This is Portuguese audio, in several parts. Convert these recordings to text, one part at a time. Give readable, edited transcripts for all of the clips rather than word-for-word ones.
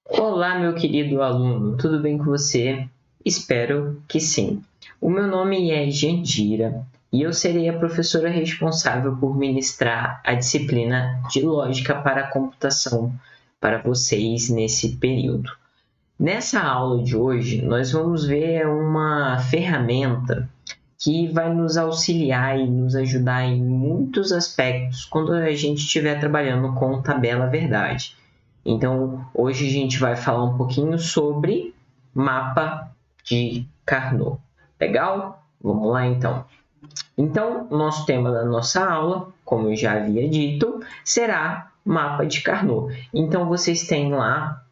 Olá, meu querido aluno, tudo bem com você? Espero que sim. O meu nome é Jandira e eu serei a professora responsável por ministrar a disciplina de Lógica para a Computação para vocês nesse período. Nessa aula de hoje, nós vamos ver uma ferramenta que vai nos auxiliar e nos ajudar em muitos aspectos quando a gente estiver trabalhando com tabela verdade. Então, hoje a gente vai falar um pouquinho sobre mapa de Carnot. Legal? Vamos lá então. Então, o nosso tema da nossa aula, como eu já havia dito, será mapa de Carnot. Então, vocês têm lá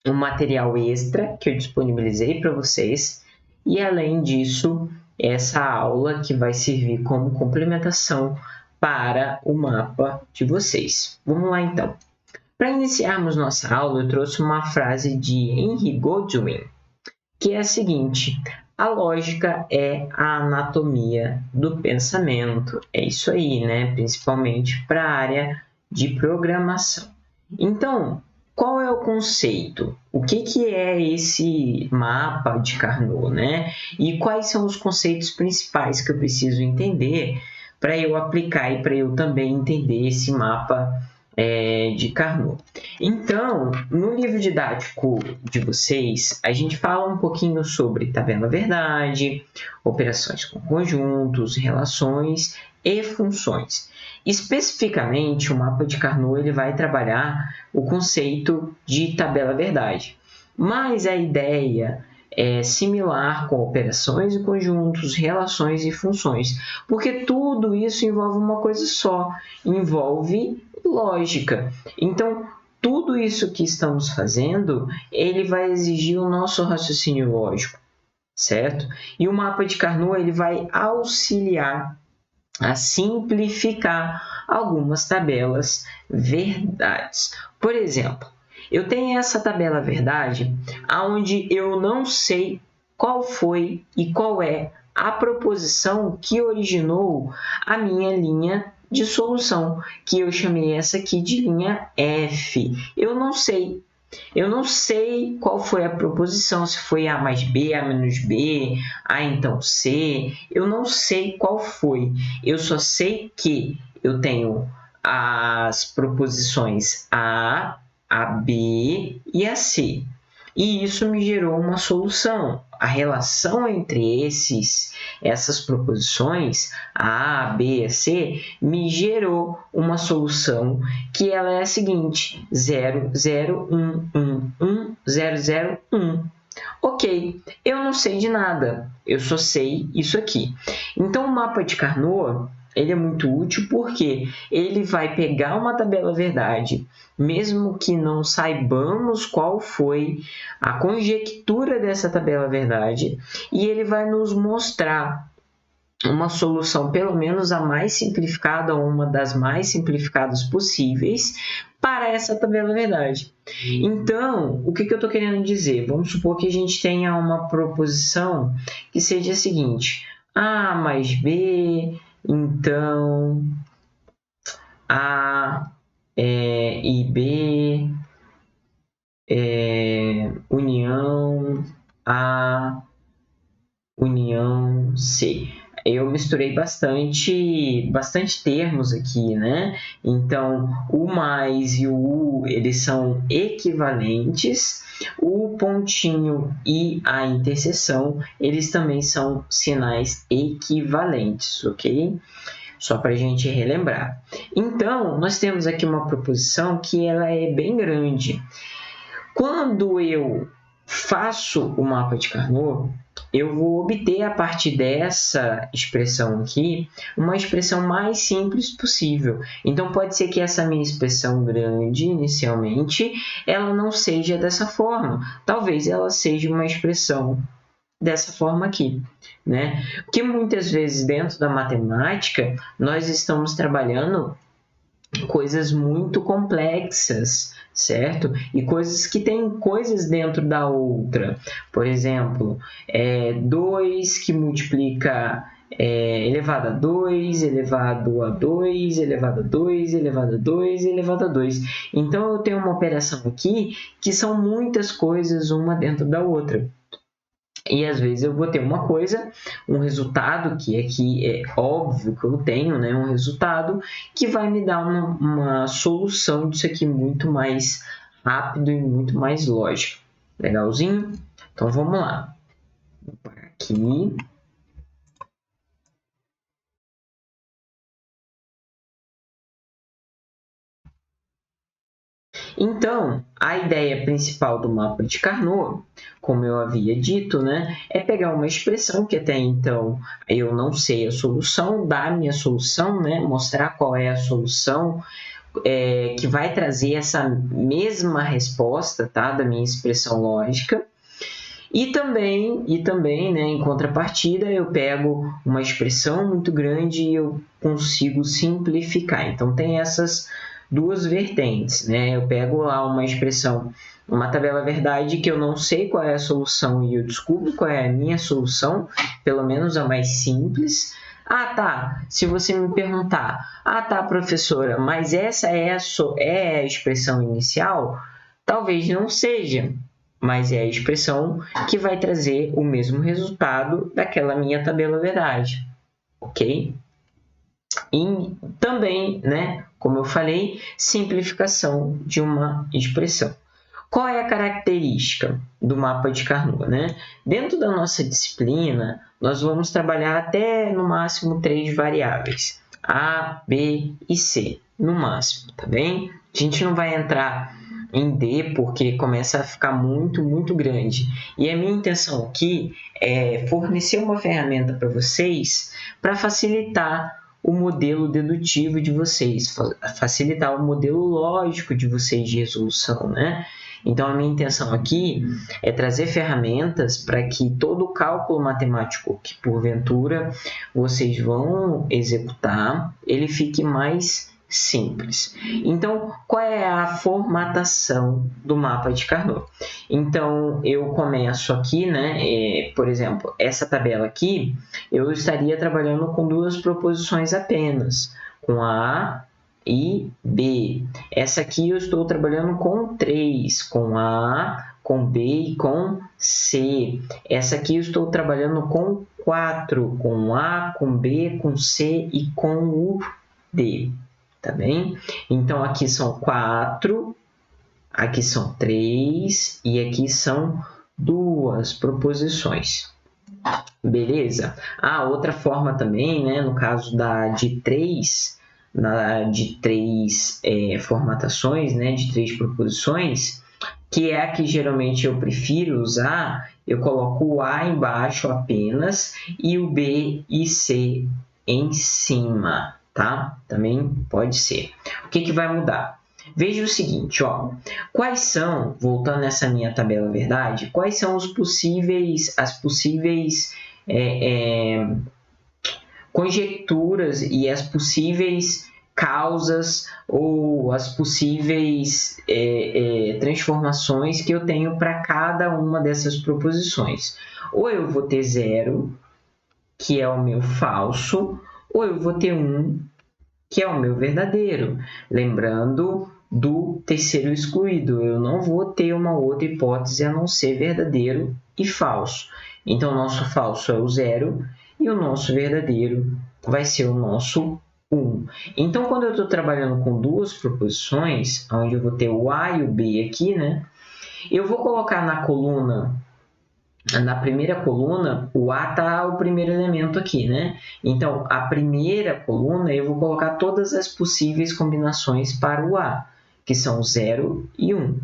um material extra que eu disponibilizei para vocês e, além disso, essa aula que vai servir como complementação para o mapa de vocês. Vamos lá então. Para iniciarmos nossa aula, eu trouxe uma frase de Henry Goldwyn, que é a seguinte: a lógica é a anatomia do pensamento. É isso aí, né? Principalmente para a área de programação. Então, qual é o conceito? O que é esse mapa de Carnot, né? E quais são os conceitos principais que eu preciso entender para eu aplicar e para eu também entender esse mapa de Carnot. Então, no livro didático de vocês, a gente fala um pouquinho sobre tabela verdade, operações com conjuntos, relações e funções. Especificamente, o mapa de Carnot ele vai trabalhar o conceito de tabela verdade, mas a ideia é similar com operações e conjuntos, relações e funções, porque tudo isso envolve uma coisa só, envolve lógica. Então, tudo isso que estamos fazendo, ele vai exigir o nosso raciocínio lógico, certo? E o mapa de Carnot ele vai auxiliar a simplificar algumas tabelas verdades. Por exemplo, eu tenho essa tabela verdade onde eu não sei qual foi e qual é a proposição que originou a minha linha de solução, que eu chamei essa aqui de linha F. Eu não sei. Eu não sei qual foi a proposição, se foi A mais B, A menos B, A então C. Eu não sei qual foi. Eu só sei que eu tenho as proposições A, a B e a C. E isso me gerou uma solução. A relação entre essas proposições, a B e a C, me gerou uma solução que ela é a seguinte: 0, 0, 1, 1, 1, 0, 0, 1. Ok, eu não sei de nada, eu só sei isso aqui. Então, o mapa de Carnot ele é muito útil porque ele vai pegar uma tabela verdade, mesmo que não saibamos qual foi a conjectura dessa tabela verdade, e ele vai nos mostrar uma solução, pelo menos a mais simplificada, ou uma das mais simplificadas possíveis, para essa tabela verdade. Então, o que eu estou querendo dizer? Vamos supor que a gente tenha uma proposição que seja a seguinte: A mais B, então A e B, união A, união C. Eu misturei bastante termos aqui, né? Então, o mais e o U, eles são equivalentes. O pontinho e a interseção, eles também são sinais equivalentes, ok? Só para a gente relembrar. Então, nós temos aqui uma proposição que ela é bem grande. Quando eu faço o mapa de Carnot, eu vou obter a partir dessa expressão aqui uma expressão mais simples possível. Então, pode ser que essa minha expressão grande, inicialmente, ela não seja dessa forma. Talvez ela seja uma expressão dessa forma aqui, né? Porque muitas vezes dentro da matemática nós estamos trabalhando coisas muito complexas, certo? E coisas que têm coisas dentro da outra. Por exemplo, 2 que multiplica elevado a 2, elevado a 2, elevado a 2, elevado a 2, elevado a 2. Então, eu tenho uma operação aqui que são muitas coisas uma dentro da outra. E às vezes eu vou ter uma coisa, um resultado, que aqui é óbvio que eu tenho, né? Um resultado que vai me dar uma solução disso aqui muito mais rápido e muito mais lógico. Legalzinho? Então vamos lá. Vou parar aqui. Então, a ideia principal do mapa de Carnot, como eu havia dito, né, é pegar uma expressão que até então eu não sei a solução, dar a minha solução, né, mostrar qual é a solução que vai trazer essa mesma resposta, tá, da minha expressão lógica. E também, né, em contrapartida, eu pego uma expressão muito grande e eu consigo simplificar. Então, tem essas duas vertentes, né? Eu pego lá uma expressão, uma tabela verdade que eu não sei qual é a solução e eu descubro qual é a minha solução, pelo menos a mais simples. Ah, tá. Se você me perguntar, tá, professora, mas essa é a expressão inicial? Talvez não seja, mas é a expressão que vai trazer o mesmo resultado daquela minha tabela verdade, ok? E também, né, como eu falei, simplificação de uma expressão. Qual é a característica do mapa de Carnot, né? Dentro da nossa disciplina, nós vamos trabalhar até, no máximo, 3 variáveis. A, B e C, no máximo, tá bem? A gente não vai entrar em D, porque começa a ficar muito grande. E a minha intenção aqui é fornecer uma ferramenta para vocês para facilitar o modelo dedutivo de vocês, facilitar o modelo lógico de vocês de resolução, né? Então, a minha intenção aqui é trazer ferramentas para que todo o cálculo matemático que, porventura, vocês vão executar, ele fique mais simples. Então, qual é a formatação do mapa de Carnot? Então, eu começo aqui, né? Por exemplo, essa tabela aqui, eu estaria trabalhando com 2 proposições apenas, com A e B. Essa aqui eu estou trabalhando com 3, com A, com B e com C. Essa aqui eu estou trabalhando com 4, com A, com B, com C e com o D. Tá bem? Então, aqui são 4, aqui são 3 e aqui são 2 proposições. Beleza? Outra forma também, né, no caso de 3, de 3 formatações, né, de 3 proposições, que é a que geralmente eu prefiro usar, eu coloco o A embaixo apenas e o B e C em cima, tá? Também pode ser. O que vai mudar? Veja o seguinte, ó, quais são, voltando nessa minha tabela verdade, quais são as possíveis conjecturas e as possíveis causas ou as possíveis transformações que eu tenho para cada uma dessas proposições. Ou eu vou ter 0, que é o meu falso, ou eu vou ter 1, que é o meu verdadeiro. Lembrando do terceiro excluído, eu não vou ter uma outra hipótese a não ser verdadeiro e falso. Então, o nosso falso é o 0 e o nosso verdadeiro vai ser o nosso 1. Então, quando eu estou trabalhando com 2 proposições, onde eu vou ter o A e o B aqui, né? Eu vou colocar na coluna, na primeira coluna, o A está o primeiro elemento aqui, né? Então, a primeira coluna eu vou colocar todas as possíveis combinações para o A, que são 0 e 1.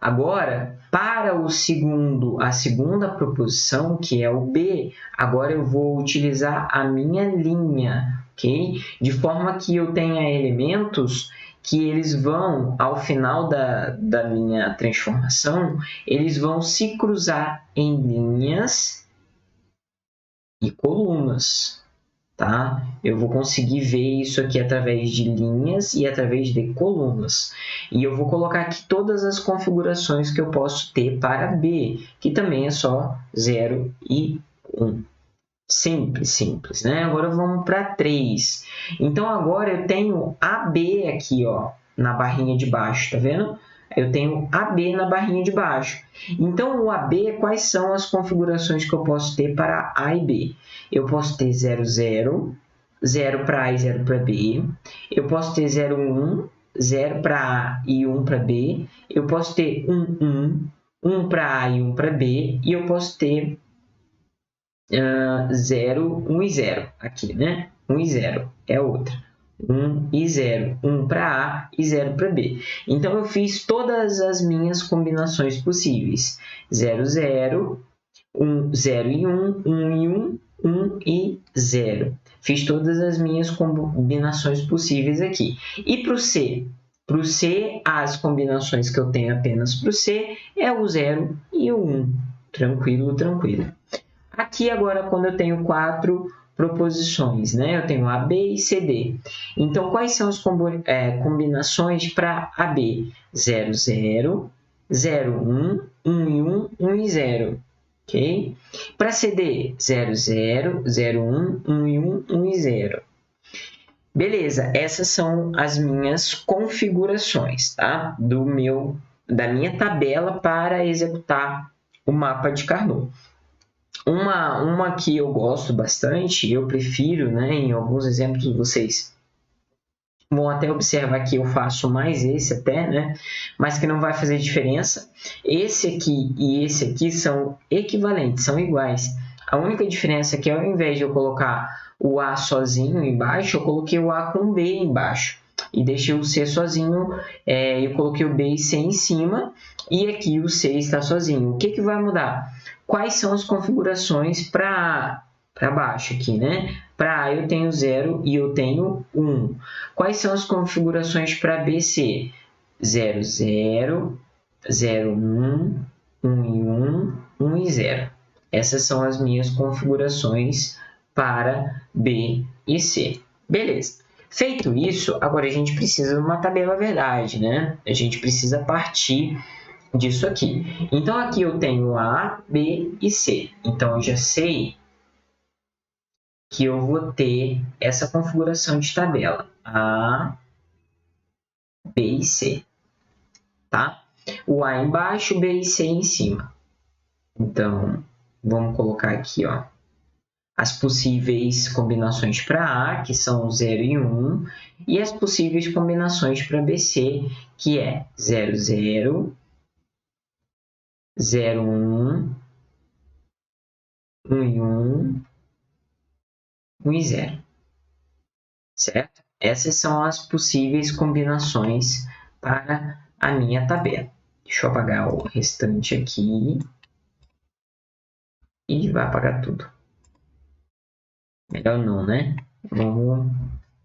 Agora, para a segunda proposição, que é o B, agora eu vou utilizar a minha linha, ok? De forma que eu tenha elementos que eles vão, ao final da minha transformação, eles vão se cruzar em linhas e colunas, tá? Eu vou conseguir ver isso aqui através de linhas e através de colunas. E eu vou colocar aqui todas as configurações que eu posso ter para B, que também é só 0 e 1. Simples, né? Agora vamos para 3. Então, agora eu tenho AB aqui, ó, na barrinha de baixo, tá vendo? Eu tenho AB na barrinha de baixo. Então, o AB, quais são as configurações que eu posso ter para A e B? Eu posso ter 0, 0, 0 para A e 0 para B. Eu posso ter 0, 1, 0 para A e 1 para B. Eu posso ter 1, 1, 1 para A e 1 para B. E eu posso ter 0, 1 e 0 aqui, né? 1 e 0 é outra. 1 e 0, 1 para A e 0 para B. Então, eu fiz todas as minhas combinações possíveis. 0, 0, 1, 0 e 1, 1 e 1, 1 e 0. Fiz todas as minhas combinações possíveis aqui. E para o C? Para o C, as combinações que eu tenho apenas para o C é o 0 e o 1. Tranquilo, tranquilo. Aqui agora, quando eu tenho 4 proposições, né? Eu tenho AB e CD. Então, quais são as combinações para AB? 0, 0, 0, 1, 1 e 1, 1 e 0. Ok? Para CD, 0, 0, 0, 1, 1 e 1, 1 e 0. Beleza, essas são as minhas configurações, tá? Da minha tabela para executar o mapa de Carnot. Uma que eu gosto bastante, eu prefiro, né, em alguns exemplos vocês vão até observar que eu faço mais esse até, né, mas que não vai fazer diferença. Esse aqui e esse aqui são equivalentes, são iguais. A única diferença é que ao invés de eu colocar o A sozinho embaixo, eu coloquei o A com B embaixo. E deixei o C sozinho, eu coloquei o B e C em cima, e aqui o C está sozinho. O que vai mudar? Quais são as configurações para baixo aqui, né? Para A eu tenho 0 e eu tenho 1. Quais são as configurações para BC? 0, 0, 0, 1, 1 e 1, 1 e 0. Essas são as minhas configurações para B e C. Beleza. Feito isso, agora a gente precisa de uma tabela verdade, né? A gente precisa partir disso aqui. Então, aqui eu tenho A, B e C. Então, eu já sei que eu vou ter essa configuração de tabela. A, B e C. Tá? O A embaixo, B e C em cima. Então, vamos colocar aqui, ó, as possíveis combinações para A, que são 0 e 1, e as possíveis combinações para BC, que é 0, 0, 0, 1, 1 e 1, 1 e 0. Certo? Essas são as possíveis combinações para a minha tabela. Deixa eu apagar o restante aqui. E vai apagar tudo. Melhor não, né? Vamos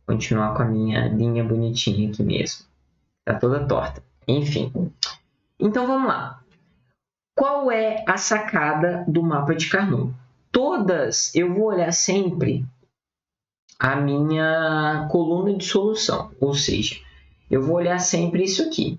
continuar com a minha linha bonitinha aqui mesmo. Tá toda torta. Enfim. Então, vamos lá. Qual é a sacada do mapa de Carnot? Todas, eu vou olhar sempre a minha coluna de solução. Ou seja, eu vou olhar sempre isso aqui.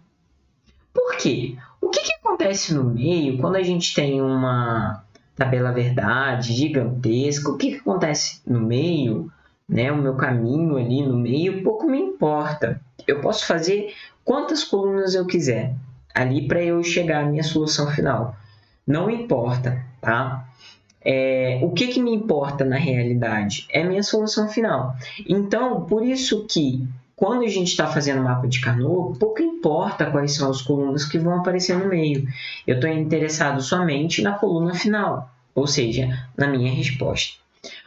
Por quê? O que acontece no meio quando a gente tem uma tabela verdade gigantesca? O que acontece no meio, né? O meu caminho ali no meio, pouco me importa. Eu posso fazer quantas colunas eu quiser ali para eu chegar à minha solução final. Não importa, tá? O que me importa na realidade é a minha solução final. Então, por isso que quando a gente está fazendo mapa de Carnot, pouco importa quais são as colunas que vão aparecer no meio. Eu estou interessado somente na coluna final, ou seja, na minha resposta.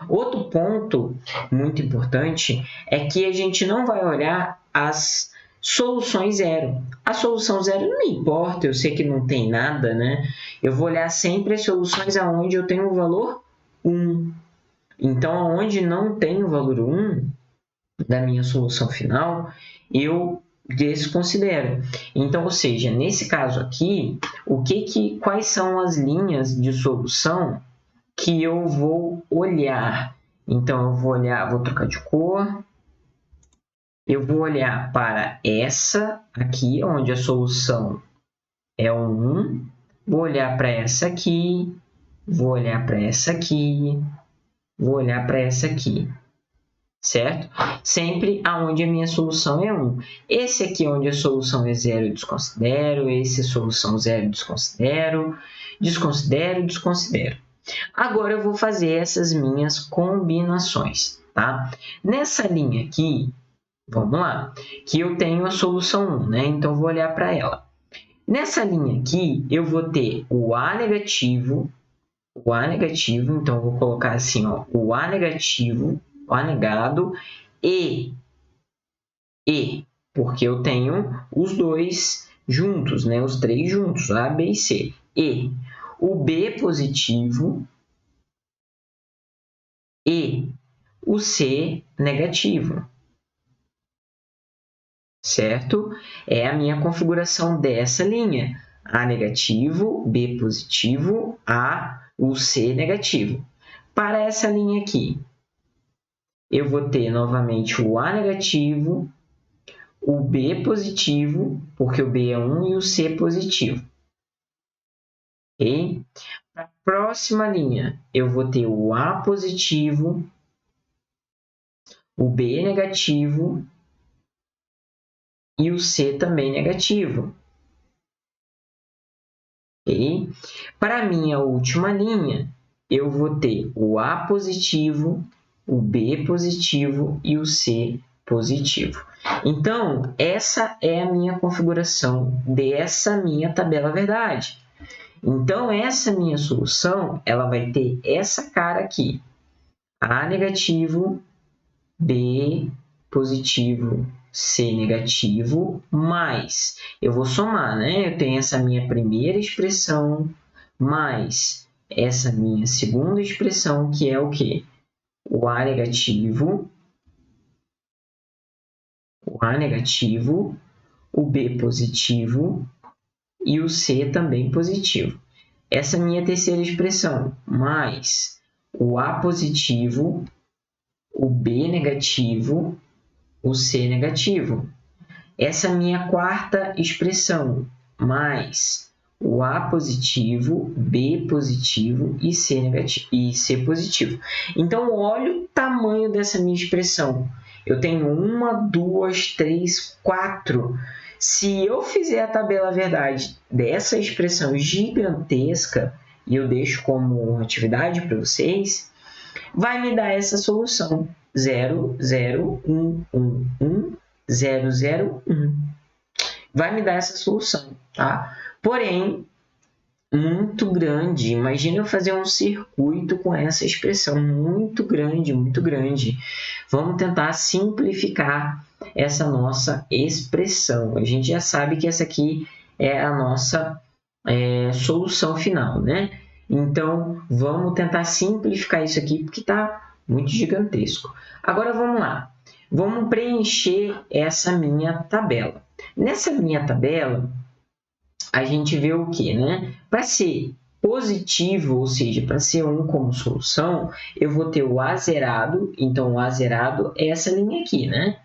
Outro ponto muito importante é que a gente não vai olhar as soluções zero. A solução zero não me importa, eu sei que não tem nada, né? Eu vou olhar sempre as soluções onde eu tenho o valor 1. Então, onde não tem o valor 1 da minha solução final, eu desconsidero. Então, ou seja, nesse caso aqui, quais são as linhas de solução que eu vou olhar? Então, eu vou olhar, vou trocar de cor. Eu vou olhar para essa aqui, onde a solução é 1. Vou olhar para essa aqui. Vou olhar para essa aqui. vou olhar para essa aqui, certo? Sempre aonde a minha solução é 1. Esse aqui onde a solução é 0, eu desconsidero. Esse é solução 0, eu desconsidero. Desconsidero, desconsidero. Agora eu vou fazer essas minhas combinações, tá? Nessa linha aqui, vamos lá, que eu tenho a solução 1, né? Então, vou olhar para ela. Nessa linha aqui, eu vou ter o A negativo, então eu vou colocar assim, ó, o A negativo, o A negado e, porque eu tenho os dois juntos, né? Os três juntos, A, B e C. E o B positivo e o C negativo, certo? É a minha configuração dessa linha. A negativo, B positivo, A, o C negativo. Para essa linha aqui, eu vou ter novamente o A negativo, o B positivo, porque o B é 1, e o C positivo. Ok? Para a próxima linha, eu vou ter o A positivo, o B negativo e o C também negativo. Okay? Para a minha última linha, eu vou ter o A positivo, o B positivo e o C positivo. Então, essa é a minha configuração dessa minha tabela verdade. Então, essa minha solução, ela vai ter essa cara aqui. A negativo, B positivo, C negativo, mais, eu vou somar, né? Eu tenho essa minha primeira expressão, mais essa minha segunda expressão, que é o quê? O A negativo, o B positivo e o C também positivo. Essa minha terceira expressão, mais o A positivo, o B negativo, o C negativo. Essa minha quarta expressão, mais o A positivo, B positivo e C negativo, e C positivo. Então, olha o tamanho dessa minha expressão. Eu tenho 1, 2, 3, 4. Se eu fizer a tabela verdade dessa expressão gigantesca, e eu deixo como atividade para vocês, vai me dar essa solução. 0, 0, 1, 1, 1, 0, 0, 1. Vai me dar essa solução, tá? Porém, muito grande. Imagina eu fazer um circuito com essa expressão muito grande, muito grande. Vamos tentar simplificar essa nossa expressão. A gente já sabe que essa aqui é a nossa solução final, né? Então, vamos tentar simplificar isso aqui, porque está muito gigantesco. Agora, vamos lá. Vamos preencher essa minha tabela. Nessa minha tabela, a gente vê o quê, né? Para ser positivo, ou seja, para ser 1 como solução, eu vou ter o A zerado. Então, o A zerado é essa linha aqui, né?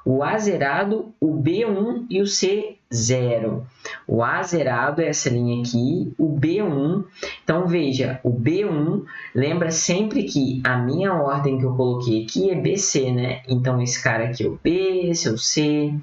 O A zerado, o B1 e o C zero. O A zerado é essa linha aqui, o B1. Então, veja, o B1, lembra sempre que a minha ordem que eu coloquei aqui é BC, né? Então, esse cara aqui é o B, esse é o C,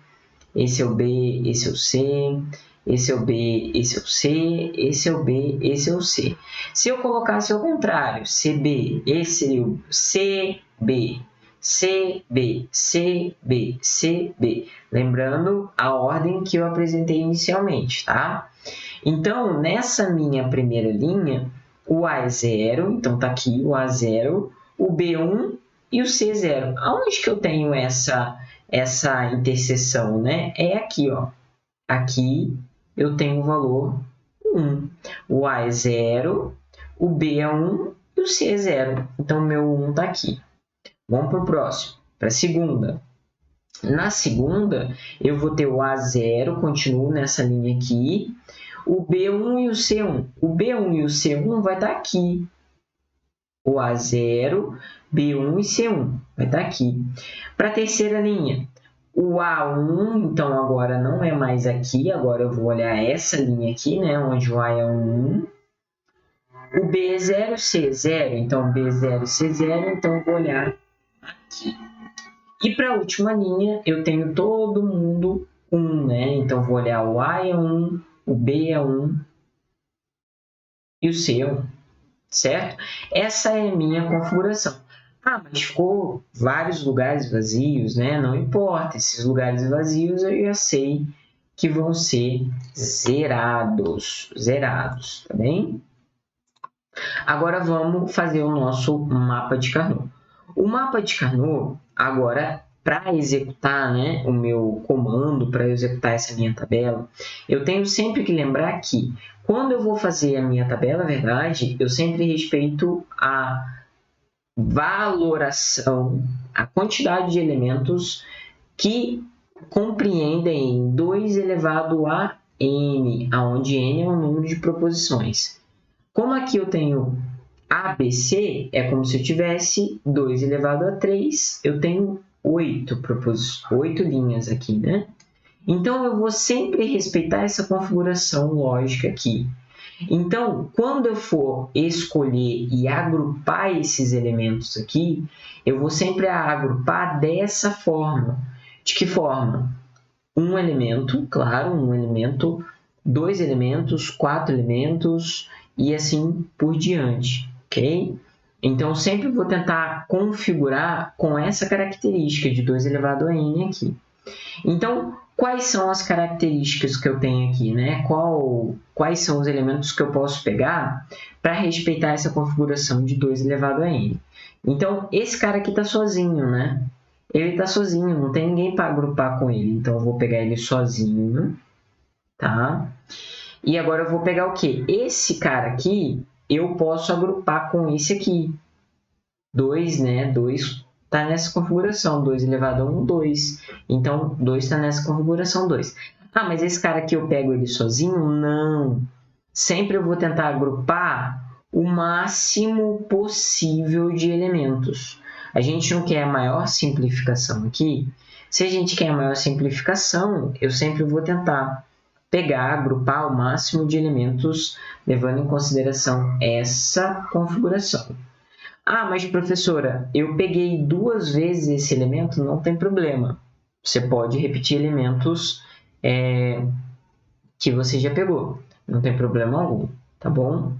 esse é o B, esse é o C, esse é o B, esse é o C, esse é o B, esse é o C. Se eu colocasse ao contrário, CB, esse seria o CB. CB, CB, CB. Lembrando a ordem que eu apresentei inicialmente, tá? Então, nessa minha primeira linha, o A é 0, então tá aqui o A 0, o B1 e o C 0. Aonde que eu tenho essa interseção, né? É aqui, ó. Aqui eu tenho o valor 1. O A é 0, o B é 1 e o C é 0. Então, o meu 1 está aqui. Vamos para o próximo, para a segunda. Na segunda, eu vou ter o A0, continuo nessa linha aqui, o B1 e o C1. O B1 e o C1 vai estar aqui. O A0, B1 e C1 vai estar aqui. Para a terceira linha, o A1, então agora não é mais aqui, agora eu vou olhar essa linha aqui, né, onde o A é 1. O B é 0, C é 0, então B é 0, C é 0, então eu vou olhar aqui. E para a última linha, eu tenho todo mundo 1, né? Então, vou olhar o A é 1, o B é 1 e o C é 1, certo? Essa é a minha configuração. Ah, mas ficou vários lugares vazios, né? Não importa, esses lugares vazios eu já sei que vão ser zerados, tá bem? Agora vamos fazer o nosso mapa de Carnot. O mapa de Carnot, agora, para executar, né, o meu comando, para executar essa minha tabela, eu tenho sempre que lembrar que, quando eu vou fazer a minha tabela, na verdade, eu sempre respeito a valoração, a quantidade de elementos que compreendem 2 elevado a n, onde n é o número de proposições. Como aqui eu tenho ABC, é como se eu tivesse 2 elevado a 3, eu tenho 8 linhas aqui, né? Então, eu vou sempre respeitar essa configuração lógica aqui. Então, quando eu for escolher e agrupar esses elementos aqui, eu vou sempre agrupar dessa forma. De que forma? Um elemento, claro, um elemento, 2 elementos, 4 elementos e assim por diante, ok? Então, sempre vou tentar configurar com essa característica de 2 elevado a n aqui. Então, quais são as características que eu tenho aqui, né? Quais são os elementos que eu posso pegar para respeitar essa configuração de 2 elevado a n? Então, esse cara aqui está sozinho, né? Ele está sozinho, não tem ninguém para agrupar com ele. Então, eu vou pegar ele sozinho, tá? E agora eu vou pegar o quê? Esse cara aqui, eu posso agrupar com esse aqui. 2, né? 2 está nessa configuração. 2 elevado a 1, 2. Então, 2 está nessa configuração 2. Ah, mas esse cara aqui eu pego ele sozinho? Não. Sempre eu vou tentar agrupar o máximo possível de elementos. A gente não quer a maior simplificação aqui. Se a gente quer a maior simplificação, eu sempre vou tentar pegar, agrupar o máximo de elementos, levando em consideração essa configuração. Ah, mas professora, eu peguei 2 vezes esse elemento, não tem problema. Você pode repetir elementos que você já pegou, não tem problema algum, tá bom?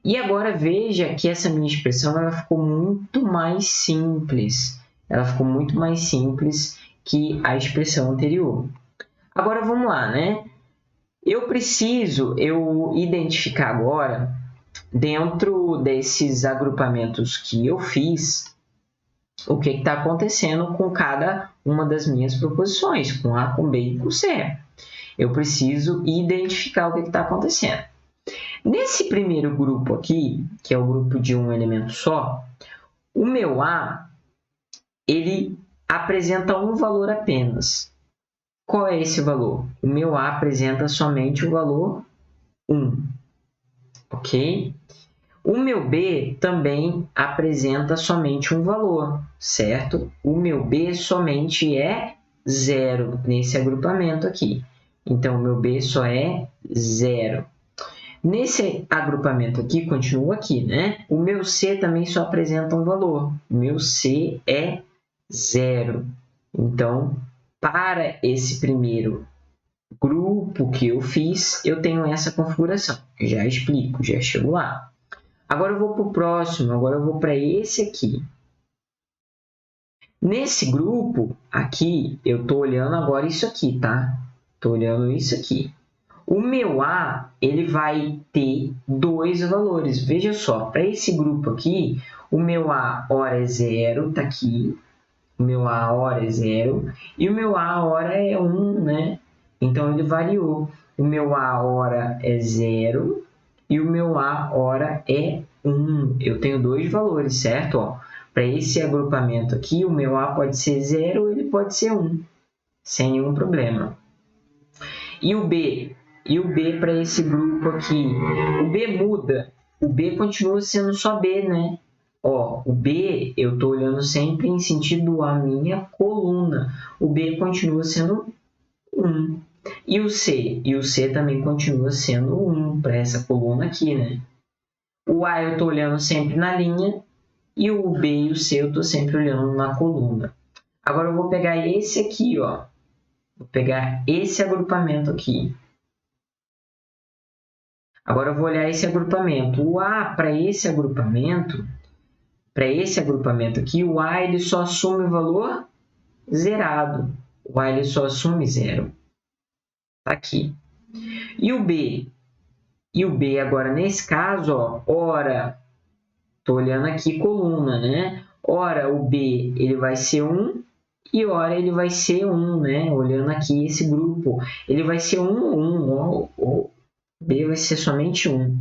E agora veja que essa minha expressão ela ficou muito mais simples. Ela ficou muito mais simples que a expressão anterior. Agora vamos lá, né? Eu preciso identificar agora, dentro desses agrupamentos que eu fiz, o que está acontecendo com cada uma das minhas proposições, com A, com B e com C. Eu preciso identificar o que está acontecendo. Nesse primeiro grupo aqui, que é o grupo de um elemento só, o meu A, ele apresenta um valor apenas. Qual é esse valor? O meu A apresenta somente o valor 1, ok? O meu B também apresenta somente um valor, certo? O meu B somente é 0 nesse agrupamento aqui. Então, o meu B só é 0. Nesse agrupamento aqui, continua aqui, né? O meu C também só apresenta um valor. O meu C é 0. Então, para esse primeiro grupo que eu fiz, eu tenho essa configuração. Já explico, já chego lá. Agora eu vou para o próximo, agora eu vou para esse aqui. Nesse grupo aqui, eu estou olhando agora isso aqui, tá? Estou olhando isso aqui. O meu A, ele vai ter 2 valores. Veja só, para esse grupo aqui, o meu A hora é 0, está aqui. O meu A hora é 0 e o meu A hora é 1, né? Então, ele variou. O meu A hora é 0 e o meu A hora é 1. Eu tenho 2 valores, certo? Para esse agrupamento aqui, o meu A pode ser 0 ou ele pode ser 1, sem nenhum problema. E o B? E o B para esse grupo aqui? O B muda. O B continua sendo só B, né? O B eu estou olhando sempre em sentido à minha coluna. O B continua sendo 1. E o C? E o C também continua sendo 1 para essa coluna aqui, né? O A eu estou olhando sempre na linha e o B e o C eu estou sempre olhando na coluna. Agora eu vou pegar esse aqui, ó. Vou pegar esse agrupamento aqui. Agora eu vou olhar esse agrupamento. O A, para esse agrupamento aqui, o A ele só assume o valor zerado. O A ele só assume zero. Tá aqui. E o B? E o B agora, nesse caso, ó, ora, estou olhando aqui coluna, né? Ora, o B ele vai ser 1 e ora ele vai ser 1, né? Olhando aqui esse grupo, ele vai ser 1, 1, ó, o B vai ser somente 1.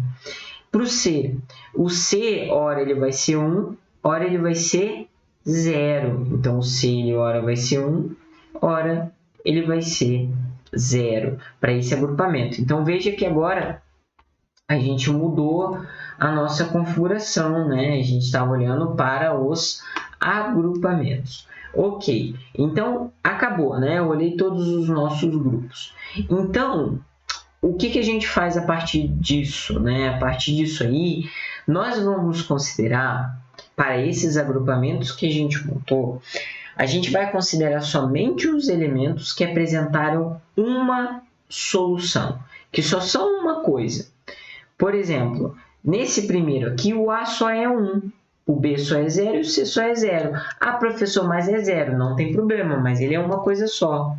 Para o C, ora ele vai ser 1, ora ele vai ser 0. Então, o C, ele, ora vai ser 1, ora ele vai ser 0 para esse agrupamento. Então, veja que agora a gente mudou a nossa configuração, né? A gente estava olhando para os agrupamentos. Ok, então acabou, né? Eu olhei todos os nossos grupos. Então, o que a gente faz a partir disso, né? A partir disso aí, nós vamos considerar, para esses agrupamentos que a gente montou, a gente vai considerar somente os elementos que apresentaram uma solução, que só são uma coisa. Por exemplo, nesse primeiro aqui, o A só é 1, o B só é 0 e o C só é 0. Ah, professor, mas é 0. Não tem problema, mas ele é uma coisa só.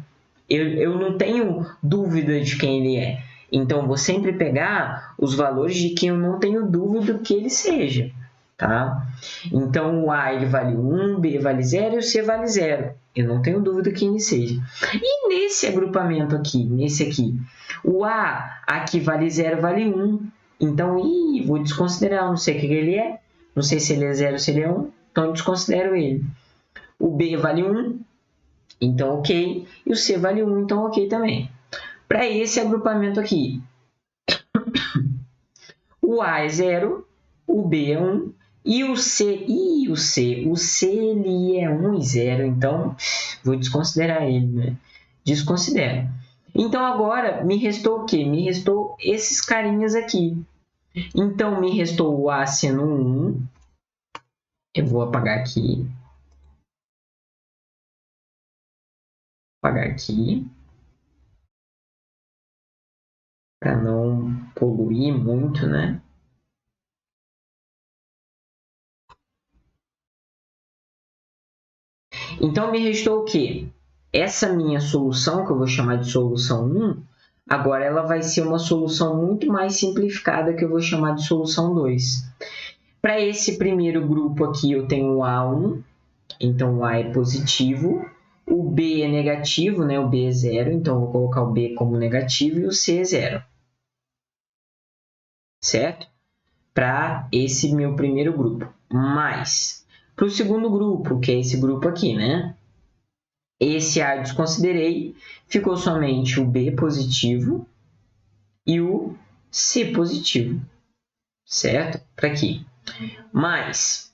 Eu não tenho dúvida de quem ele é. Então, vou sempre pegar os valores de quem eu não tenho dúvida que ele seja. Tá? Então, o A ele vale 1, o B vale 0 e o C vale 0. Eu não tenho dúvida quem ele seja. E nesse agrupamento aqui, nesse aqui, o A aqui vale 0, vale 1. Então, vou desconsiderar, não sei o que ele é, não sei se ele é 0 ou se ele é 1, então eu desconsidero ele. O B vale 1, então ok, e o C vale 1, então ok também. Para esse agrupamento aqui, o A é 0, o B é 1, e o C, o C ele é 1 e 0, então vou desconsiderar ele, né? Desconsidero. Então agora me restou o quê? Me restou esses carinhas aqui. Então, me restou o A sendo 1. Eu vou apagar aqui. Apagar aqui. Para não poluir muito, né? Então, me restou o quê? Essa minha solução, que eu vou chamar de solução 1, agora ela vai ser uma solução muito mais simplificada, que eu vou chamar de solução 2. Para esse primeiro grupo aqui, eu tenho o A1, então o A é positivo. O B é negativo, né? O B é 0, então eu vou colocar o B como negativo e o C é 0. Certo? Para esse meu primeiro grupo. Mas, para o segundo grupo, que é esse grupo aqui, né? Esse A eu desconsiderei, ficou somente o B positivo e o C positivo, certo? Para aqui. Mas,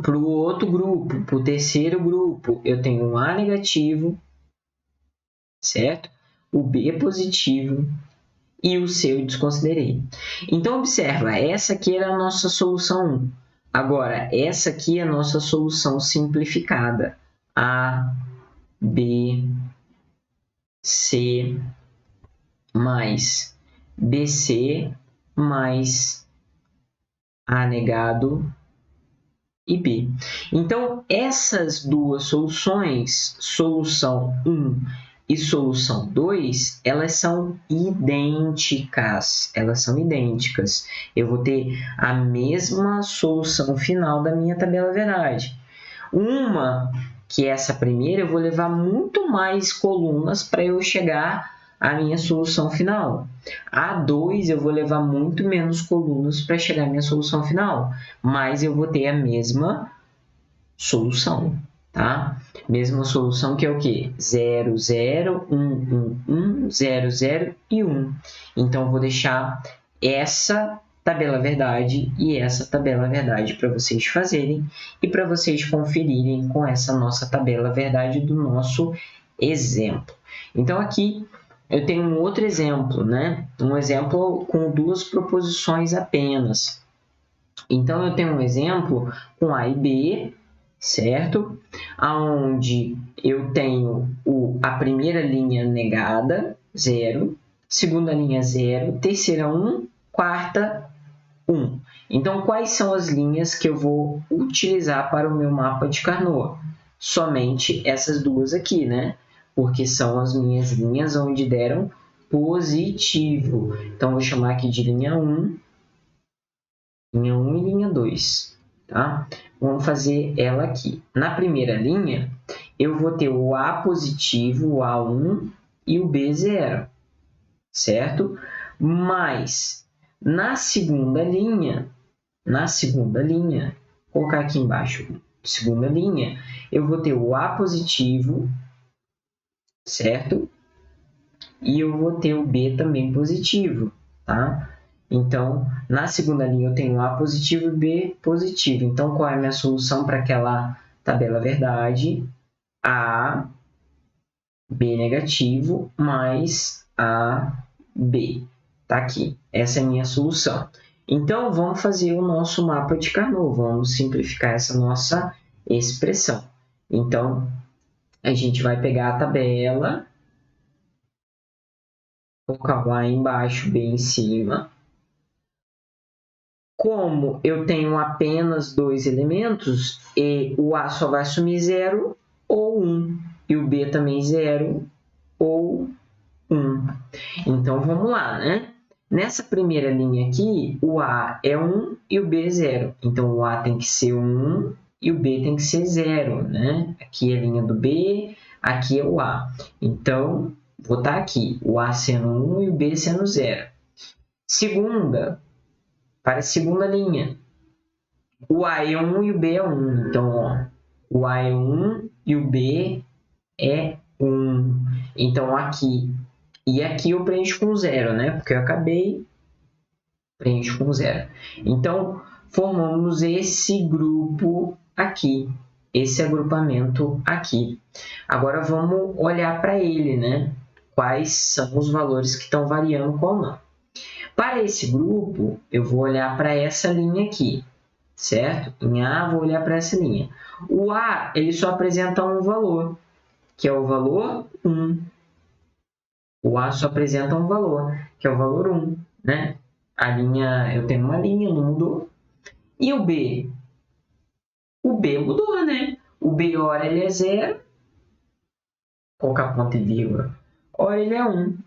para o outro grupo, para o terceiro grupo, eu tenho um A negativo, certo? O B positivo e o C eu desconsiderei. Então, observa, essa aqui era a nossa solução 1. Agora, essa aqui é a nossa solução simplificada. A, B, C, mais BC, mais A negado e B. Então, essas duas soluções, solução 1 e solução 2, elas são idênticas. Elas são idênticas. Eu vou ter a mesma solução final da minha tabela verdade. Uma, que é essa primeira, eu vou levar muito mais colunas para eu chegar à minha solução final. A 2, eu vou levar muito menos colunas para chegar à minha solução final, mas eu vou ter a mesma solução. Tá? Mesma solução que é o quê? 0, 0, 1, 1, 1, 0, 0 e 1. Então, eu vou deixar essa tabela verdade e essa tabela verdade para vocês fazerem e para vocês conferirem com essa nossa tabela verdade do nosso exemplo. Então, aqui eu tenho um outro exemplo, né? Um exemplo com duas proposições apenas. Então, eu tenho um exemplo com A e B, certo? Onde eu tenho a primeira linha negada, 0, segunda linha 0, terceira 1, quarta 1. Então, quais são as linhas que eu vou utilizar para o meu mapa de Carnot? Somente essas duas aqui, né? Porque são as minhas linhas onde deram positivo. Então, vou chamar aqui de linha 1 e linha 2. Tá? Vamos fazer ela aqui. Na primeira linha, eu vou ter o A positivo, o A1 e o B0, certo? Mas na segunda linha, vou colocar aqui embaixo, segunda linha, eu vou ter o A positivo, certo? E eu vou ter o B também positivo, tá? Então, na segunda linha eu tenho A positivo e B positivo. Então, qual é a minha solução para aquela tabela verdade? A, B negativo, mais A, B. Tá aqui. Essa é a minha solução. Então, vamos fazer o nosso mapa de Carnot. Vamos simplificar essa nossa expressão. Então, a gente vai pegar a tabela, colocar o A embaixo, B em cima. Como eu tenho apenas dois elementos, e o A só vai assumir 0 ou 1, e o B também 0 ou 1. Então, vamos lá, né? Nessa primeira linha aqui, o A é 1 e o B é 0. Então, o A tem que ser 1 e o B tem que ser 0, né? Aqui é a linha do B, aqui é o A. Então, vou botar aqui, o A sendo 1 e o B sendo 0. Para a segunda linha, o A é 1 e o B é 1. Então, ó, o A é 1 e o B é 1. Então, aqui e aqui eu preencho com 0, né? Porque eu acabei, preencho com 0. Então, formamos esse grupo aqui, esse agrupamento aqui. Agora, vamos olhar para ele, né? Quais são os valores que estão variando qual não. Para esse grupo, eu vou olhar para essa linha aqui, certo? Em A, vou olhar para essa linha. O A, ele só apresenta um valor, que é o valor 1. O A só apresenta um valor, que é o valor 1, né? A linha, eu tenho uma linha, não mudou. E o B? O B mudou, né? O B, ora, ele é 0, colocar ponto e vírgula. Ora, ele é 1.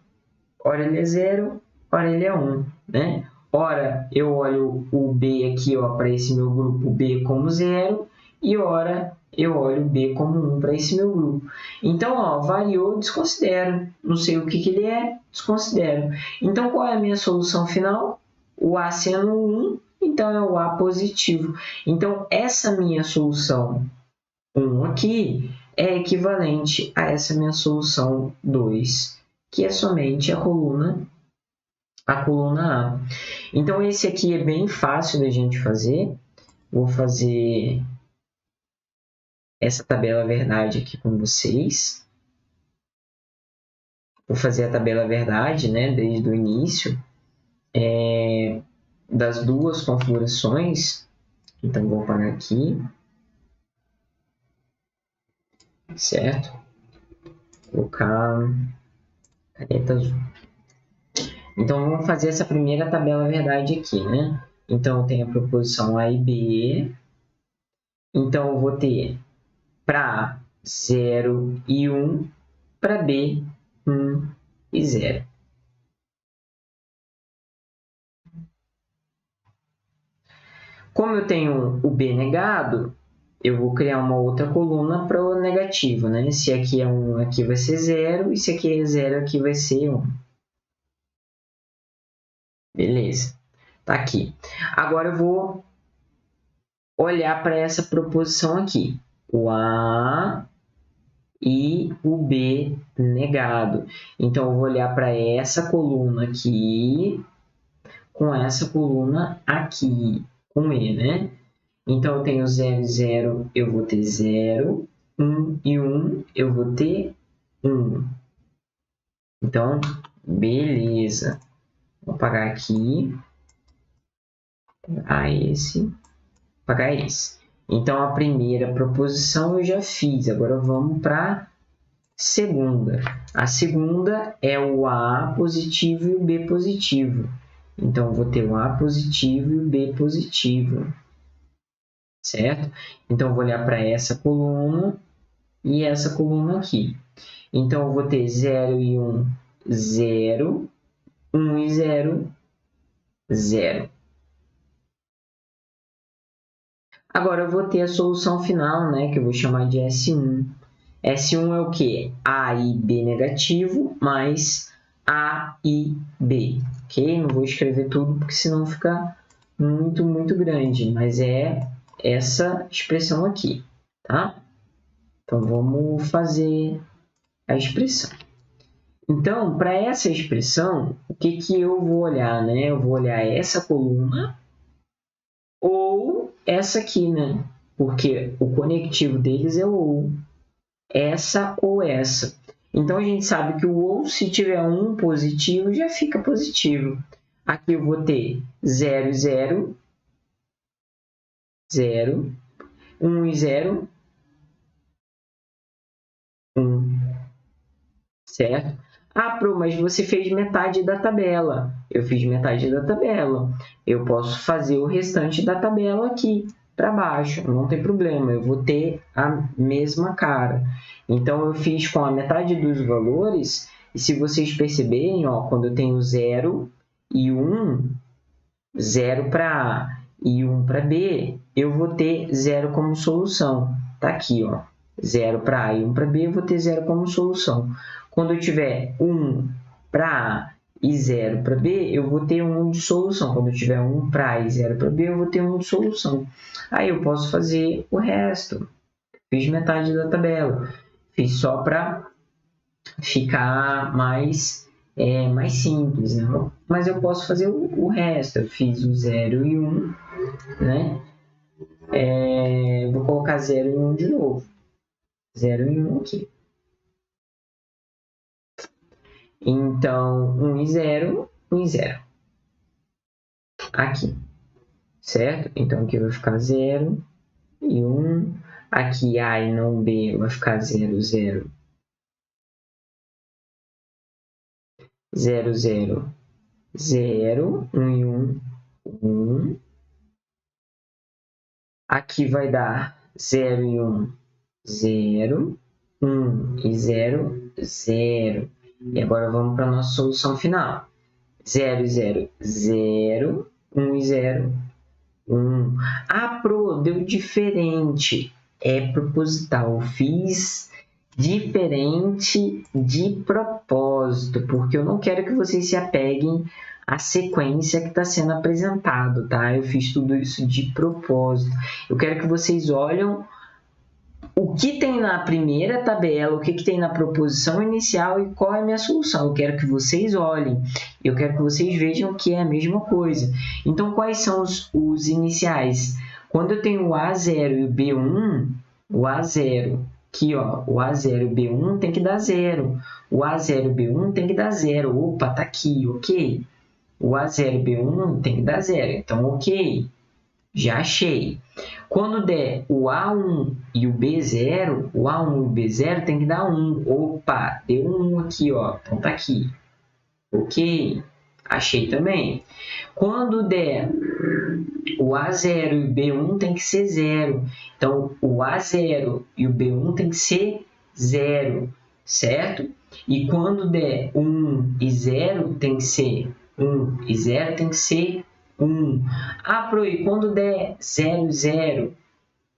Ora, ele é 0. Ora, ele é 1, né? Ora, eu olho o B aqui para esse meu grupo B como 0. E ora, eu olho o B como 1 para esse meu grupo. Então, ó, variou, desconsidero. Não sei o que ele é, desconsidero. Então, qual é a minha solução final? O A sendo 1, então é o A positivo. Então, essa minha solução 1 aqui é equivalente a essa minha solução 2, que é somente a coluna A. Então, esse aqui é bem fácil da gente fazer. Vou fazer essa tabela verdade aqui com vocês. Vou fazer a tabela verdade, né, desde o início, das duas configurações. Então, vou parar aqui, certo? Vou colocar caneta azul. Então, vamos fazer essa primeira tabela verdade aqui, né? Então, eu tenho a proposição A e B. Então, eu vou ter para A 0 e 1, para B 1 e 0. Como eu tenho o B negado, eu vou criar uma outra coluna para o negativo, né? Se aqui é 1, aqui vai ser 0, e se aqui é 0, aqui vai ser 1. Beleza, tá aqui. Agora eu vou olhar para essa proposição aqui, o A e o B negado. Então, eu vou olhar para essa coluna aqui com essa coluna aqui, com E, né? Então, eu tenho 0 e 0, eu vou ter 0. 1 e 1, eu vou ter 1. Então, beleza. Vou apagar aqui. pagar esse. Então, a primeira proposição eu já fiz. Agora, vamos para a segunda. A segunda é o A positivo e o B positivo. Então, eu vou ter o A positivo e o B positivo. Certo? Então, eu vou olhar para essa coluna e essa coluna aqui. Então, eu vou ter 0 e 1, 0. 1 e 0, 0. Agora, eu vou ter a solução final, né, que eu vou chamar de S1. S1 é o quê? A e B negativo mais A e B. Ok? Não vou escrever tudo, porque senão fica muito grande. Mas é essa expressão aqui, tá? Então, vamos fazer a expressão. Então, para essa expressão, o que eu vou olhar, né? Eu vou olhar essa coluna ou essa aqui, né? Porque o conectivo deles é o ou. Essa ou essa. Então, a gente sabe que o ou, se tiver um positivo, já fica positivo. Aqui eu vou ter 0 e 0, 0, 1 e 0, 1, certo? Ah, Pro, mas você fez metade da tabela. Eu fiz metade da tabela. Eu posso fazer o restante da tabela aqui para baixo, não tem problema. Eu vou ter a mesma cara. Então, eu fiz com a metade dos valores. E se vocês perceberem, ó, quando eu tenho 0 e 1, 0 para A e 1 para B, eu vou ter 0 como solução. Está aqui, ó. 0 para A e 1 para B, eu vou ter 0 como solução. Quando eu tiver 1 para A e 0 para B, eu vou ter 1 de solução. Quando eu tiver 1 para A e 0 para B, eu vou ter 1 de solução. Aí eu posso fazer o resto. Fiz metade da tabela. Fiz só para ficar mais simples, né? Mas eu posso fazer o resto. Eu fiz o 0 e 1, né? Vou colocar 0 e 1 de novo. 0 e 1 aqui. Então, 1 e 0, 1 e 0. Aqui, certo? Então, aqui vai ficar 0 e 1. Aqui, A e não B, vai ficar 0, 0. 0, 0, 0. 1 e 1, 1. Aqui vai dar 0 e 1, 0. 1 e 0, 0. E agora vamos para a nossa solução final. 0 e 0, 0. 1 e 0, 1. Ah, Pro, deu diferente. É proposital. Eu fiz diferente de propósito, porque eu não quero que vocês se apeguem à sequência que está sendo apresentado, tá? Eu fiz tudo isso de propósito. Eu quero que vocês olhem o que tem na primeira tabela, o que tem na proposição inicial e qual é a minha solução. Eu quero que vocês olhem, eu quero que vocês vejam que é a mesma coisa. Então, quais são os iniciais? Quando eu tenho o A0 e o B1, o A0, aqui, ó, o A0 e o B1 tem que dar 0. O A0 e o B1 tem que dar 0. Opa, tá aqui, ok. O A0 e o B1 tem que dar 0. Então, ok. Já achei. Quando der o A1 e o B0, o A1 e o B0 tem que dar 1. Opa, deu 1 aqui, ó. Então, tá aqui. Ok. Achei também. Quando der o A0 e o B1 tem que ser 0. Então, o A0 e o B1 tem que ser 0, certo? E quando der 1 e 0 tem que ser 1 e 0 tem que ser 1. Ah, Pro, e quando der 0, 0?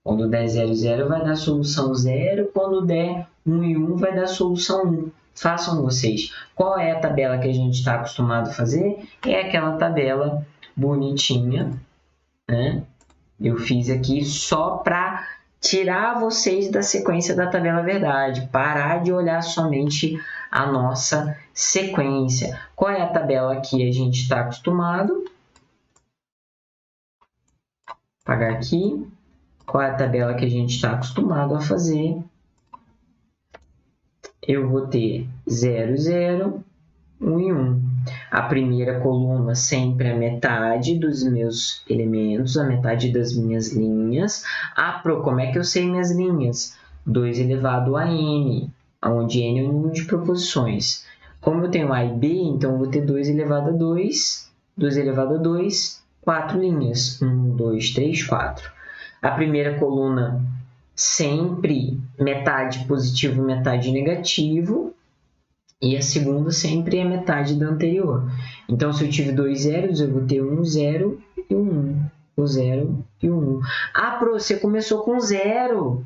Quando der 0, 0 vai dar solução 0. Quando der 1 e 1 vai dar solução 1. Façam vocês. Qual é a tabela que a gente está acostumado a fazer? É aquela tabela bonitinha, né? Eu fiz aqui só para tirar vocês da sequência da tabela verdade. Parar de olhar somente a nossa sequência. Qual é a tabela que a gente está acostumado? Apagar aqui. Qual é a tabela que a gente está acostumado a fazer? Eu vou ter 0, 0, 1 e 1. a primeira coluna sempre a metade dos meus elementos, a metade das minhas linhas. Como é que eu sei minhas linhas? 2 elevado a n, onde n é o número de proposições. Como eu tenho A e B, então eu vou ter 2 elevado a 2, 2 elevado a 2, 4 linhas. 1, 2, 3, 4. A primeira coluna sempre metade positivo, metade negativo. E a segunda sempre é metade da anterior. Então, se eu tive 2 zeros, eu vou ter 1, 0 e 1. O 0 e o 1. Ah, Pro, você começou com 0.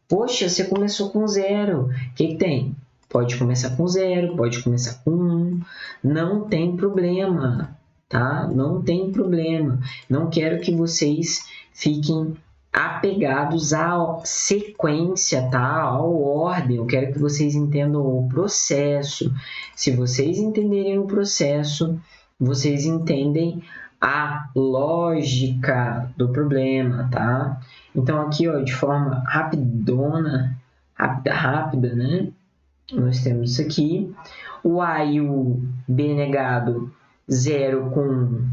Poxa, você começou com 0. O que tem? Pode começar com 0, pode começar com 1. Não tem problema, tá? Não tem problema. Não quero que vocês fiquem apegados à sequência, tá? À ordem. Eu quero que vocês entendam o processo. Se vocês entenderem o processo, vocês entendem a lógica do problema, tá? Então, aqui, ó, de forma rápida, né? Nós temos isso aqui. O A e o B negado, 0 com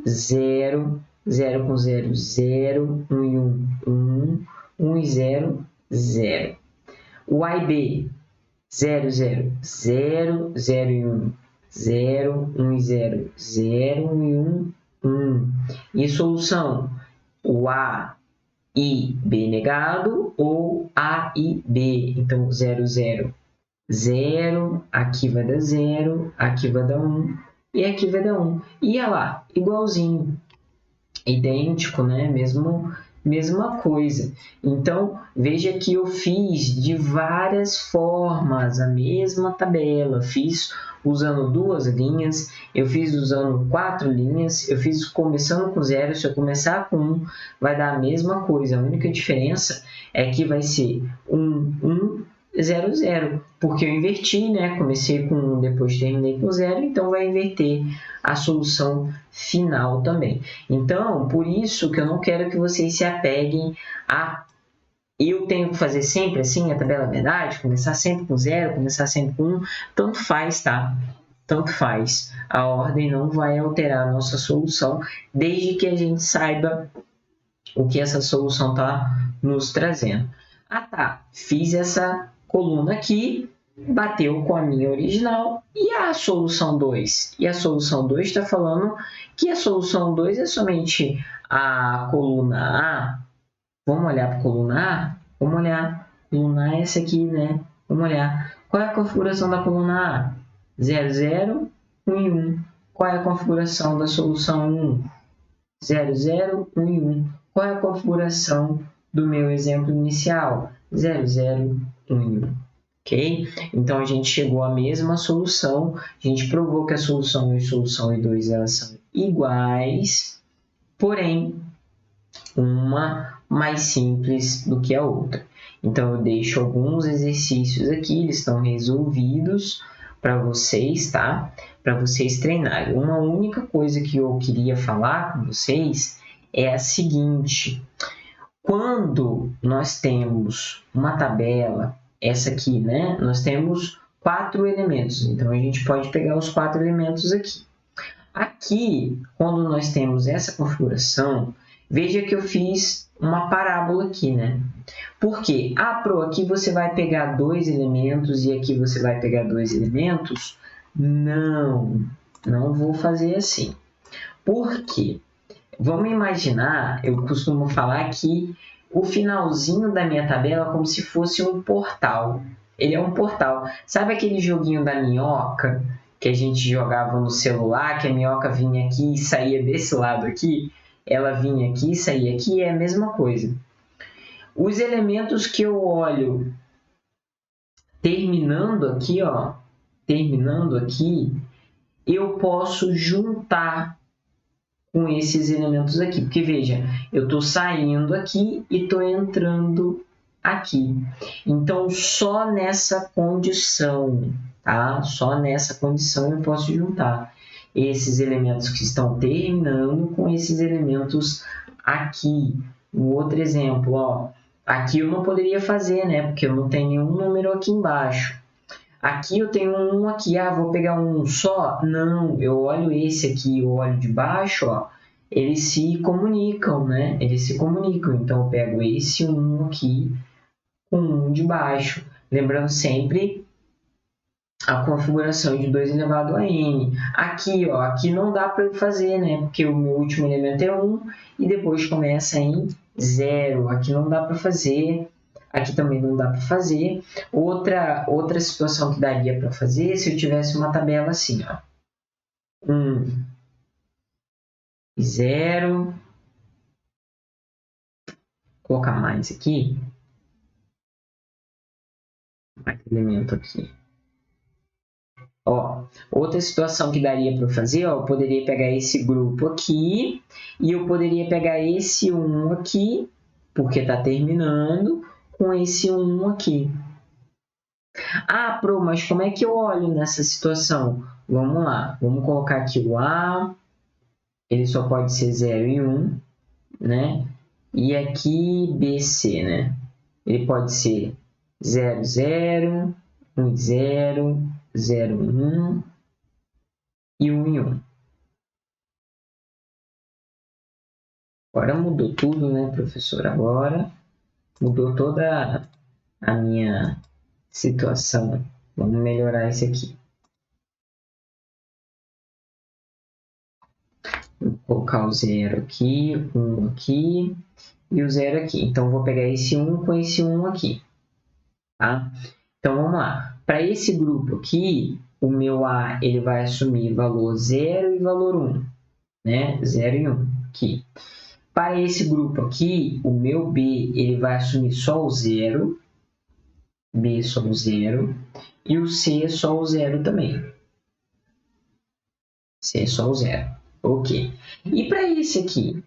0, 0 com 0, 0, 1 e 1, 1, 1 e 0, 0. O A e B, 0, 0, 0, 0 e 1, 0, 1 e 0, 0, 1 e 1, 1. E solução, o A e B negado ou A e B. Então, 0, 0, 0, aqui vai dar 0, aqui vai dar 1 e aqui vai dar 1. E olha lá, igualzinho, idêntico, né? Mesma coisa. Então, veja que eu fiz de várias formas a mesma tabela. Fiz usando 2 linhas, eu fiz usando 4 linhas, eu fiz começando com 0. Se eu começar com 1, vai dar a mesma coisa. A única diferença é que vai ser 1, 1, 0, 0, porque eu inverti, né? Comecei com 1, depois terminei com 0, então vai inverter a solução final também. Então, por isso que eu não quero que vocês se apeguem a eu tenho que fazer sempre assim a tabela verdade, começar sempre com 0, começar sempre com 1, tanto faz, tá? Tanto faz. A ordem não vai alterar a nossa solução, desde que a gente saiba o que essa solução está nos trazendo. Ah, tá. Fiz essa coluna aqui, bateu com a minha original. E a solução 2? E a solução 2 está falando que a solução 2 é somente a coluna A. Vamos olhar para a coluna A? Vamos olhar. A coluna A é essa aqui, né? Vamos olhar. Qual é a configuração da coluna A? 0, 0, 1 e 1. Qual é a configuração da solução 1? 0, 0, 1 e 1. Qual é a configuração do meu exemplo inicial? 0, 0, 1 e 1. Ok? Então, a gente chegou à mesma solução. A gente provou que a solução 1 e a solução 2 elas são iguais, porém, uma mais simples do que a outra. Então, eu deixo alguns exercícios aqui, eles estão resolvidos para vocês, tá? Para vocês treinarem. Uma única coisa que eu queria falar com vocês é a seguinte: quando nós temos uma tabela, essa aqui, né? Nós temos 4 elementos, então a gente pode pegar os 4 elementos aqui. Aqui, quando nós temos essa configuração, veja que eu fiz uma parábola aqui, né? Por quê? Ah, Pro, aqui você vai pegar 2 elementos e aqui você vai pegar 2 elementos? Não, não vou fazer assim. Por quê? Vamos imaginar, eu costumo falar que o finalzinho da minha tabela é como se fosse um portal. Ele é um portal. Sabe aquele joguinho da minhoca que a gente jogava no celular, que a minhoca vinha aqui e saía desse lado aqui? Ela vinha aqui e saía aqui, é a mesma coisa. Os elementos que eu olho terminando aqui, ó, eu posso juntar com esses elementos aqui. Porque, veja, eu estou saindo aqui e estou entrando aqui. Então, só nessa condição, tá? Só nessa condição eu posso juntar esses elementos que estão terminando com esses elementos aqui. Um outro exemplo, ó. Aqui eu não poderia fazer, né? Porque eu não tenho nenhum número aqui embaixo. Aqui eu tenho um aqui, vou pegar um só? Não, eu olho esse aqui, eu olho de baixo, ó, eles se comunicam, né? Eles se comunicam, então eu pego esse um aqui com um de baixo, lembrando sempre a configuração de 2 elevado a n. Aqui, ó, aqui não dá para eu fazer, né? Porque o meu último elemento é 1 e depois começa em 0. Aqui não dá para fazer. Aqui também não dá para fazer. Outra situação que daria para fazer se eu tivesse uma tabela assim, ó. 1, 0. Vou colocar mais aqui. Mais elemento aqui. Ó, outra situação que daria para eu fazer, ó, eu poderia pegar esse grupo aqui e eu poderia pegar esse 1 aqui, porque está terminando, com esse 1 aqui. Pro, mas como é que eu olho nessa situação? Vamos lá, vamos colocar aqui o A, ele só pode ser 0 e 1, né? E aqui BC, né? Ele pode ser 0, 0, 1, 0, 0, 1 e 1 e 1. Agora mudou tudo, né, professor? Agora mudou toda a minha situação. Vamos melhorar isso aqui. Vou colocar o 0 aqui, 1 aqui e o 0 aqui. Então, vou pegar esse 1 com esse 1 aqui. Tá? Então, vamos lá. Para esse grupo aqui, o meu A ele vai assumir valor 0 e valor 1. Né? 0 e 1 aqui. Para esse grupo aqui, o meu B ele vai assumir só o 0. B só o 0. E o C só o 0 também. C só o 0. Ok. E para esse aqui?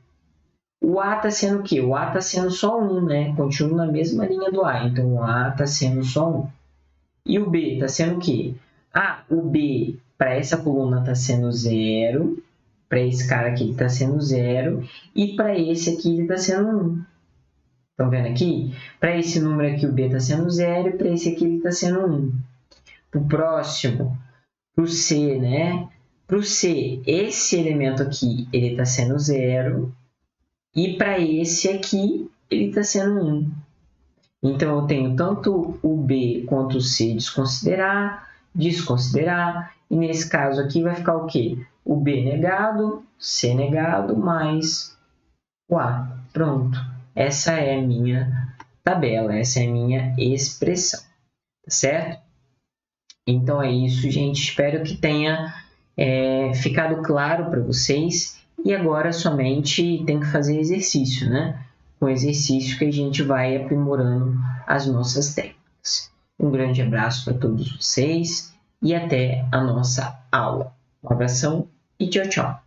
O A está sendo o quê? O A está sendo só 1, né? Continua na mesma linha do A. Então, o A está sendo só 1. E o B está sendo o quê? O B para essa coluna está sendo 0. Para esse cara aqui ele está sendo 0. E para esse aqui ele está sendo 1. Estão vendo aqui? Para esse número aqui o B está sendo 0. E para esse aqui ele está sendo 1. Para o próximo, para o C, né? Para o C, esse elemento aqui ele está sendo 0. E para esse aqui, ele está sendo 1. Então, eu tenho tanto o B quanto o C desconsiderar, desconsiderar. E nesse caso aqui vai ficar o quê? O B negado, C negado, mais o A. Pronto. Essa é a minha tabela, essa é a minha expressão. Tá certo? Então, é isso, gente. Espero que tenha ficado claro para vocês. E agora somente tem que fazer exercício, né? Com exercício que a gente vai aprimorando as nossas técnicas. Um grande abraço para todos vocês e até a nossa aula. Um abração e tchau, tchau!